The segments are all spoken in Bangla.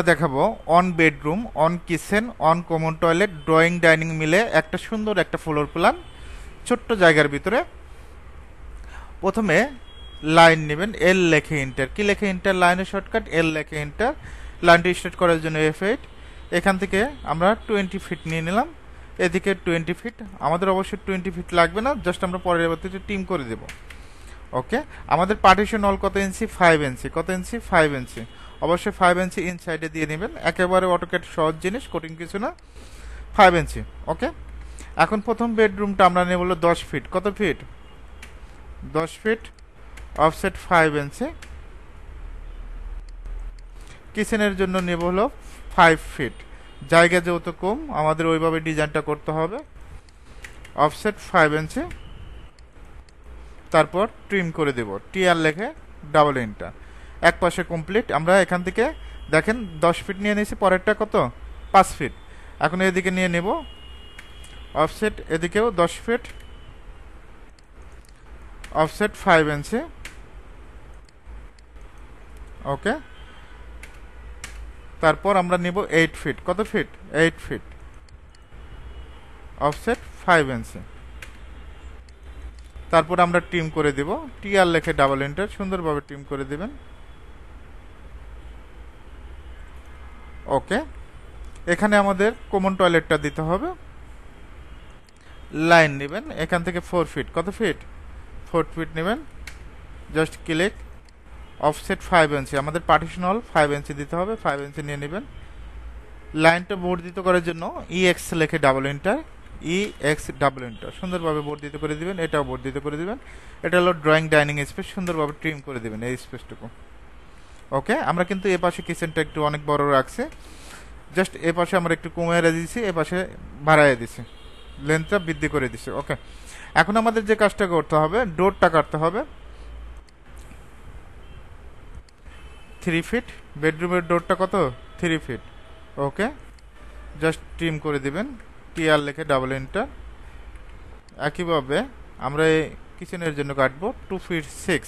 দেখাবো on bedroom, on kitchen, on common toilet, drawing dining মিলে একটা সুন্দর একটা ফ্লোর প্ল্যান ছোট্ট জায়গার ভিতরে। প্রথমে লাইন নেবেন, এল লেখে ইন্টার। কি লেখে ইন্টার? লাইনের শর্টকাট এল লেখে ইন্টার। লাইনটি স্টার্ট করার জন্য F8। এখান থেকে আমরা 20 ফিট নিয়ে নিলাম, এদিকে 20 ফিট। আমাদের অবশ্যই 20 ফিট লাগবে না, জাস্ট আমরা পরবর্তীতে টিম করে দেব। ওকে, আমাদের পার্টিশন হল কত ইঞ্চি? 5 ইঞ্চি। কত ইঞ্চি? 5 ইঞ্চি। অবশ্যই 5 ইঞ্চি ইনসাইডে দিয়ে নেবেন, একেবারে অটোক্যাড সহজ জিনিস, কঠিন কিছু না। 5 ইঞ্চি। ওকে, এখন প্রথম বেডরুমটা আমরা নেব হলো 10 ফিট। কত ফিট? 10 ফিট। অফসেট 5 ইঞ্চি। কিচেনের জন্য নেব হলো 5 ফিট। জায়গা যেহেতু কম, আমাদের ওইভাবে ডিজাইনটা করতে হবে। অফসেট 5 ইঞ্চি। তারপর ট্রিম করে দেব, টিআর লেখে ডাবল এন্টার। এক পাশে কমপ্লিট। আমরা এখান থেকে দেখেন 10 ফিট নিয়ে নিয়েছি, পরেরটা কত? 5 ফিট। এখন এদিকে নিয়ে নেব অফসেট, এদিকেও 10 ফিট। অফসেট 5 ইঞ্চি। ওকে, তারপর আমরা নিব 8 ফিট। কত ফিট? 8 ফিট। অফসেট 5 ইঞ্চি। তারপর আমরা ট্রিম করে দেব, টিআর লেখে ডাবল এন্টার। সুন্দরভাবে ট্রিম করে দেবেন। ওকে, এখানে আমাদের কমন টয়লেটটা দিতে হবে। লাইন নেবেন এখান থেকে 4 ফিট। কত ফিট? 4 ফিট নেবেন। Just click. অফসেট 5 ইঞ্চি। আমাদের পার্টিশন হল 5 ইঞ্চি দিতে হবে, 5 ইঞ্চি নিয়ে নেবেন। লাইনটা বর্ধিত করার জন্য EX লেখে double enter. EX double enter. সুন্দরভাবে বর্ধিত করে দিবেন, এটাও বর্ধিত করে দিবেন। এটা হলো ড্রয়িং ডাইনিং স্পেস, সুন্দরভাবে ট্রিম করে দিবেন এই স্পেসটুকু। ওকে, আমরা কিন্তু এ পাশে কিচেনটা একটু অনেক বড় রাখছি, জাস্ট এ পাশে আমরা একটু কমিয়ে দিয়েছি, এ পাশে বাড়াইয়ে দিছি, লেন্থটা বৃদ্ধি করে দিছি। ওকে, এখন আমাদের যে কাজটা করতে হবে, ডোরটা কাটতে হবে 3 ফিট। বেডরুমের ডোরটা কত? 3 ফিট। ওকে, জাস্ট ট্রিম করে দিবেন, টিআর লেখে ডাবল এন্টার। একইভাবে আমরা এই কিচেনের জন্য কাটবো 2 ফিট 6।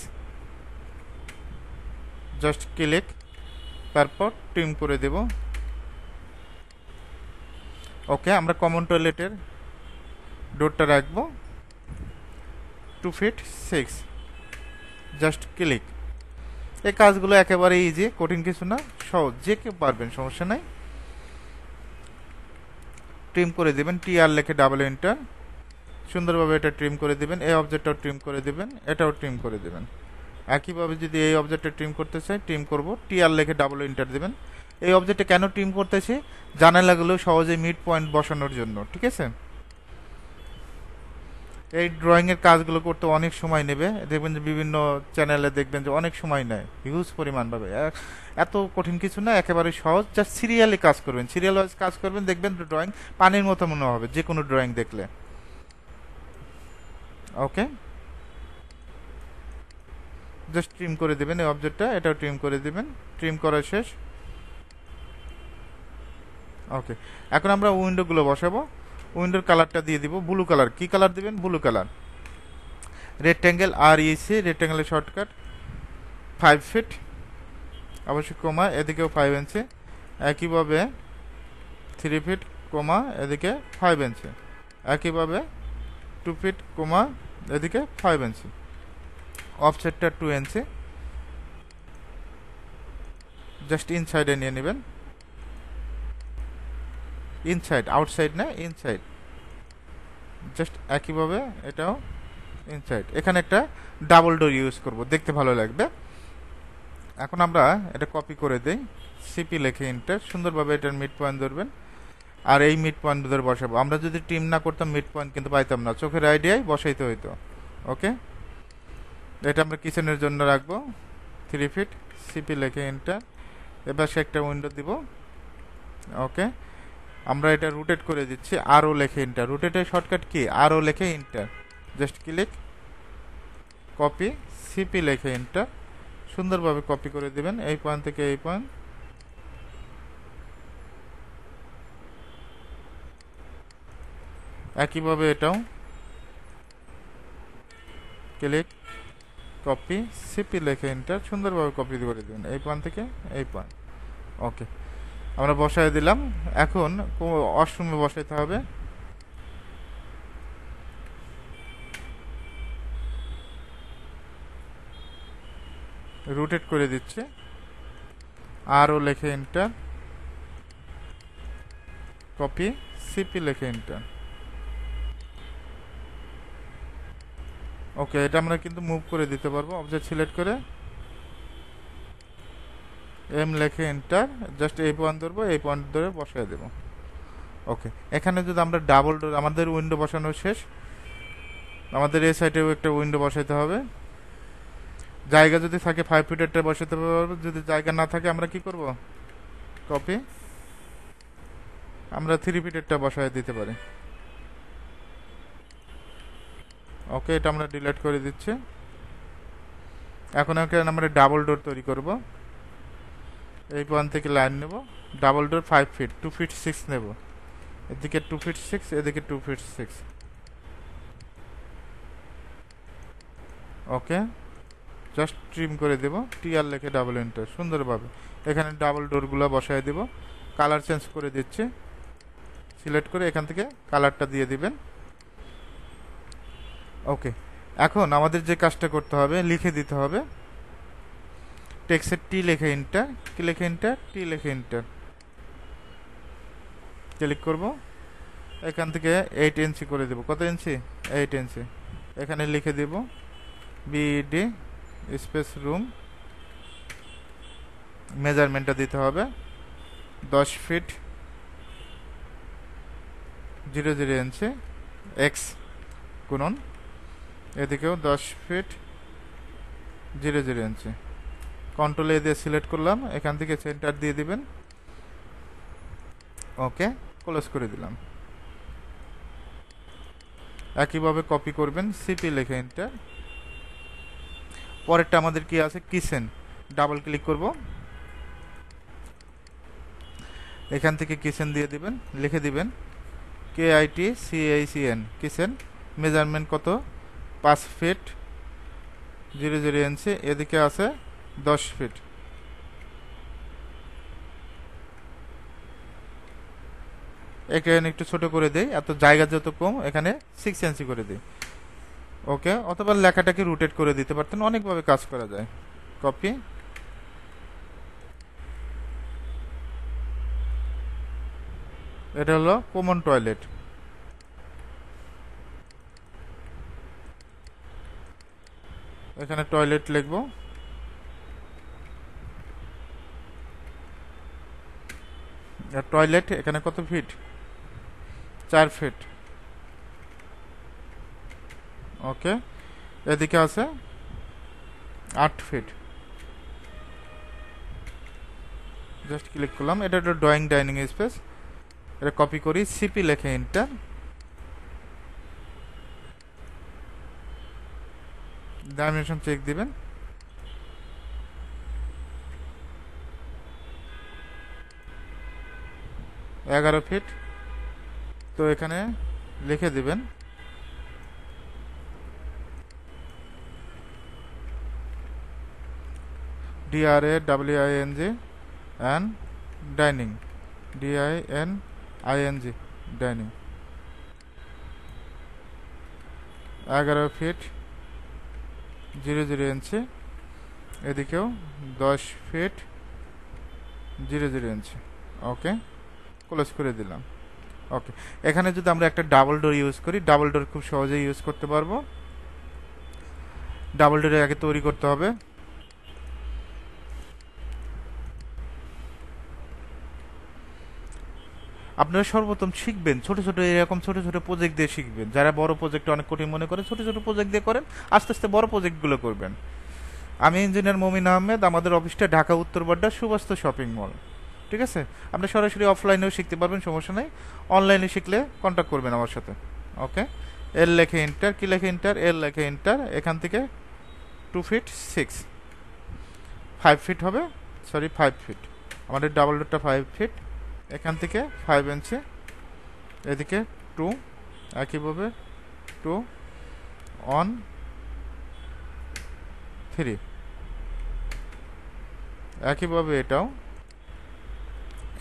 জাস্ট ক্লিক, তারপর ট্রিম করে দেব। ওকে, আমরা কমন টয়লেটের ডোরটা রাখবো 2 ফিট 6। Just click. এই কাজগুলো একেবারে ইজি, কঠিন কিছু না, সহজ, যে কেউ পারবেন, সমস্যা নাই। ট্রিম করে দিবেন, টিআর লেখে ডাবল এন্টার। সুন্দরভাবে এটা ট্রিম করে দিবেন। এই অবজেক্টটাও ট্রিম করে দিবেন, এটাও ট্রিম করে দিবেন। একইভাবে যদি এই অবজেক্টটা ট্রিম করতে চাই, ট্রিম করব, টিআর লেখে ডাবল এন্টার দিবেন। এই অবজেক্টে কেন ট্রিম করতেছি? জানালাগুলো সহজে মিড পয়েন্ট বসানোর জন্য, ঠিক আছে? এই ড্রয়িংয়ের কাজগুলো করতে অনেক সময় নেবে, দেখবেন যে বিভিন্ন চ্যানেলে দেখবেন যে অনেক সময় নেয়, হিউজ পরিমাণ পাবে। এত কঠিন কিছু না, একেবারে সহজ। জাস্ট সিরিয়ালি কাজ করবেন, সিরিয়াল ওয়াইজ কাজ করবেন, দেখবেন ড্রয়িং পানির মতো মনে হবে যে কোনো ড্রয়িং দেখলে। ওকে, জাস্ট ট্রিম করে দেবেন এই অবজেক্টটা, এটাও ট্রিম করে দিবেন। ট্রিম করা শেষ। ওকে, এখন আমরা উইন্ডোগুলো বসাবো। উইন্ডোর কালারটা দিয়ে দিব ব্লু কালার। কি কালার দিবেন? Blue colour. রেক্ট্যাঙ্গেল REC, রেক্ট্যাঙ্গেলের শর্টকাট 5 ফিট। অবশ্যই কমা, এদিকেও 5 ইঞ্চি। একইভাবে 3 ফিট কমা, এদিকে 5 ইঞ্চি। একইভাবে 2 ফিট কমা, এদিকে 5 ইঞ্চি। অফসেটটা 2 ইঞ্চি। জাস্ট ইনসাইডে নিয়ে নেবেন, ইনসাইড, আউটসাইড না, ইনসাইড। জাস্ট একইভাবে এটাও ইনসাইড। এখানে একটা ডাবল ডোর ইউজ করব, দেখতে ভালো লাগবে। এখন আমরা এটা কপি করে দেই, সিপি লেখে ইন্টার। সুন্দরভাবে এটার মিড পয়েন্ট ধরবেন, আর এই মিড পয়েন্ট ধরে বসাবো। আমরা যদি টিম না করতাম মিড পয়েন্ট কিন্তু পাইতাম না, চোখের আইডিয়ায় বসাইতে হইতো। ওকে, এটা আমরা কিচেনের জন্য রাখবো 3 ফিট। সিপি লেখে ইন্টার। এবার সে একটা উইন্ডো দিব। ওকে, আমরা এটা রোটেট করে দিচ্ছি, আরও লেখে ইন্টার। রোটেটের shortcut key? আরও লেখে inter. Just click, copy, CP লেখে ইন্টার। সুন্দরভাবে কপি করে দিবেন এই পয়েন্ট থেকে এই পয়েন্ট। একইভাবে এটাও ক্লিক, কপি, সিপি লেখে ইন্টার। সুন্দরভাবে কপি করে দেবেন এই পয়েন্ট থেকে এই পয়েন্ট। ওকে, আমরা বসায় দিলাম। এখন ওয়াশরুমে বসাইতে হবে। রোটেট করে দিচ্ছে, আরও লেখে এন্টার, কপি, সিপি লেখে এন্টার। ওকে, এটা আমরা কিন্তু মুভ করে দিতে পারবো। অবজেক্ট সিলেক্ট করে এম লেখে এন্টার, জাস্ট এই পয়েন্ট ধরবো, এই পয়েন্ট ধরে বসায় দেবো। ওকে, এখানে যদি আমরা ডাবল ডোর, আমাদের উইন্ডো বসানো শেষ। আমাদের এই সাইডেও একটা উইন্ডো বসাইতে হবে। জায়গা যদি থাকে 5 ফিটেরটা বসাতে পারবো, যদি জায়গা না থাকে আমরা কি করব, কপি, আমরা 3 ফিটেরটা বসায় দিতে পারি। ওকে, এটা আমরা ডিলিট করে দিচ্ছি। এখন এখানে আমরা ডাবল ডোর তৈরি করব। এই পয়েন্ট থেকে লাইন নেব, ডাবল ডোর 5 ফিট, 2 ফিট 6 নেব, এদিকে 2 ফিট 6, এদিকে 2 ফিট 6। ওকে, জাস্ট ট্রিম করে দেব, টিআর লেখে ডাবল এন্টার, সুন্দরভাবে এখানে ডাবল ডোরগুলো বসায় দেব। কালার চেঞ্জ করে দিচ্ছি, সিলেক্ট করে এখান থেকে কালারটা দিয়ে দিবেন। ওকে, এখন আমাদের যে কাজটা করতে হবে, লিখে দিতে হবে টেক্সটের টি লেখে এন্টার, কি লেখে এন্টার, টি লেখে এন্টার, ক্লিক করব। এখান থেকে 8 ইঞ্চি করে দেব। কত ইঞ্চি? 8 ইঞ্চি। এখানে লিখে দেব বিডি স্পেস রুম, মেজারমেন্টটা দিতে হবে 10 ফিট 00 ইঞ্চি, এক্স গুণন এদিকেও 10 ফিট 00 ইঞ্চি। কন্ট্রোল এ দিয়ে সিলেক্ট করলাম, এখান থেকে সেন্টার দিয়ে দিবেন। ওকে, ক্লোজ করে দিলাম। একইভাবে কপি করবেন, সিপি লেখে এন্টার। পরেরটা আমাদের কি আছে, কিচেন, ডাবল ক্লিক করব, এখান থেকে কিচেন দিয়ে দিবেন, লিখে দিবেন KITCHEN, কিচেন। মেজারমেন্ট কত, 5 ফিট 00 ইঞ্চি, এদিকে আছে 10 ফিট। এখানে একটু ছোট করে দেই, এত জায়গা যত কম, এখানে 6 ইঞ্চি করে দিই। ওকে, অথবা লেখাটাকে রোটেট করে দিতে পারতেন, অনেকভাবে কাজ করা যায়। কপি, এটা হলো কমন টয়লেট। এখানে টয়লেট লিখব। টয়লেট এখানে কত ফিট, 4 ফিট। ওকে, এদিকে আছে 8 ফিট। জাস্ট ক্লিক করলাম, এটা হলো ড্রয়িং ডাইনিং স্পেস। এটা কপি করি, সিপি লেখে এন্টার, ডাইমেনশন চেক দিবেন। এগারো ফিট। তো এখানে লিখে দিবেন DRAWING and dining, DINING, dining. 11 fit 00 ইঞ্চি, এদিকেও 10 ফিট 00 ইঞ্চি। ওকে, ক্লোজ করে দিলাম। ওকে, এখানে যদি আমরা একটা ডাবল ডোর ইউজ করি, ডাবল ডোর খুব সহজেই ইউজ করতে পারবো। ডাবল ডোর আগে তৈরি করতে হবে। আপনারা সর্বপ্রথম শিখবেন ছোট ছোট, এরকম ছোট ছোট প্রজেক্ট দিয়ে শিখবেন। যারা বড় প্রজেক্ট অনেক কঠিন মনে করে, ছোট ছোট প্রজেক্ট দিয়ে করেন, আস্তে আস্তে বড় প্রজেক্টগুলো করবেন। আমি ইঞ্জিনিয়ার মমিন আহমেদ, আমাদের অফিসটা ঢাকা উত্তর বাড্ডা সুবাস্তু শপিং মল। ঠিক আছে, আপনি সরাসরি অফলাইনেও শিখতে পারবেন, সমস্যা নেই। অনলাইনে শিখলে কন্ট্যাক্ট করবেন আমার সাথে। ওকে, এল লেখে এন্টার, কি লেখে এন্টার, এল লেখে এন্টার। এখান থেকে 2 ফিট 6, 5 ফিট হবে, সরি 5 ফিট। আমাদের ডাবল ডোরটা 5 ফিট। এখান থেকে 5 ইঞ্চি, এদিকে 2, একইভাবে 2 1 3, একইভাবে এটাও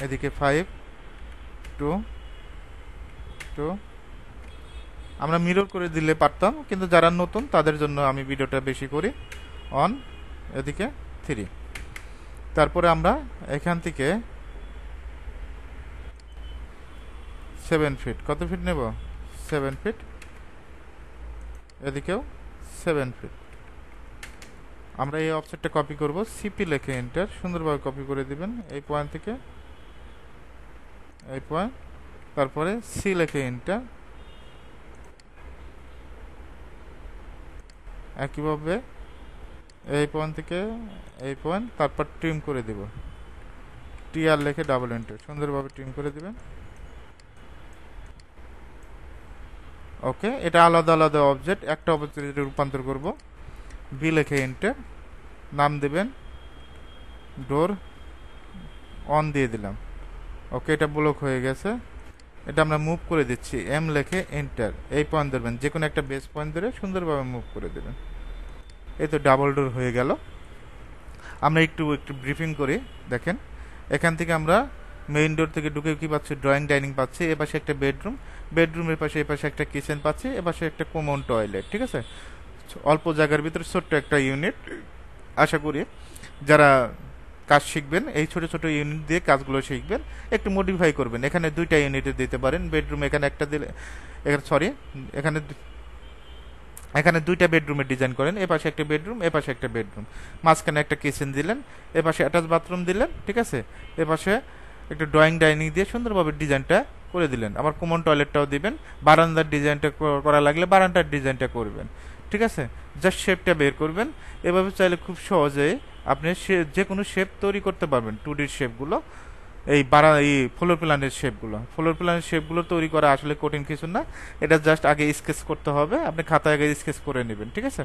এদিকে 5 2 2। আমরা মিরর করে দিলে পারতাম, কিন্তু যারা নতুন তাদের জন্য আমি ভিডিওটা বেশি করি। অন, এদিকে 3। তারপরে আমরা এখান থেকে 7 ফিট, কত ফিট নেব? 7 ফিট। এদিকেও 7 ফিট। আমরা এই অফসেটটা কপি করব, সিপি লিখে এন্টার, সুন্দরভাবে কপি করে দিবেন এই পয়েন্ট থেকে এই পয়েন্ট। তারপরে সি লিখে এন্টার, একইভাবে এই পয়েন্ট থেকে এই পয়েন্ট, তারপর ট্রিম করে দেব, টিআর লিখে ডাবল এন্টার, সুন্দরভাবে ট্রিম করে দিবেন। ওকে, এটা আলাদা আলাদা অবজেক্ট, একটা অবজেক্টে রূপান্তর করব। বি লিখে এন্টার, নাম দেবেন ডোর অন দিয়ে দিলাম। ওকে, এটা ব্লক হয়ে গেছে, এটা আমরা মুভ করে দিচ্ছি। এম লিখে এন্টার, এই পয়েন্ট ধরবেন, যে কোনো একটা বেস পয়েন্ট ধরে সুন্দরভাবে মুভ করে দেবেন। এই তো ডাবল ডোর হয়ে গেল। আমরা একটু ব্রিফিং করি, দেখেন এখান থেকে আমরা মেইন ডোর থেকে ঢুকে কি পাচ্ছি? ড্রয়িং ডাইনিং পাচ্ছি, এপাশে একটা বেডরুম, বেডরুমের পাশে এপাশে একটা কিচেন পাচ্ছি, এপাশে একটা কমন টয়লেট। ঠিক আছে, অল্প জায়গার ভিতরে ছোট্ট একটা ইউনিট। আশা করি যারা কাজ শিখবেন এই ছোট ছোট ইউনিট দিয়ে কাজগুলো শিখবেন, একটু মডিফাই করবেন। এখানে 2টা ইউনিটে দিতে পারেন, বেডরুম এখানে একটা দিলে, সরি এখানে এখানে 2টা বেডরুমের ডিজাইন করেন, এপাশে একটা বেডরুম, এপাশে একটা বেডরুম, মাঝখানে একটা কিচেন দিলেন, এপাশে অ্যাটাচ বাথরুম দিলেন। ঠিক আছে, এপাশে একটা ড্রয়িং ডাইনিং দিয়ে সুন্দরভাবে ডিজাইনটা করে দিলেন। আবার কমন টয়লেটটাও দিবেন, বারান্দার ডিজাইনটা করা লাগলে বারান্দার ডিজাইনটা করবেন। ঠিক আছে, জাস্ট শেপটা বের করবেন। এভাবে চাইলে খুব সহজেই আপনি যে কোনো শেপ তৈরি করতে পারবেন, 2D শেপগুলো, এই ফ্লোর প্ল্যানের শেপগুলো তৈরি করা আসলে কঠিন কিছু না। এটা জাস্ট আগে স্কেচ করতে হবে, আপনি খাতায় আগে স্কেচ করে নেবেন। ঠিক আছে।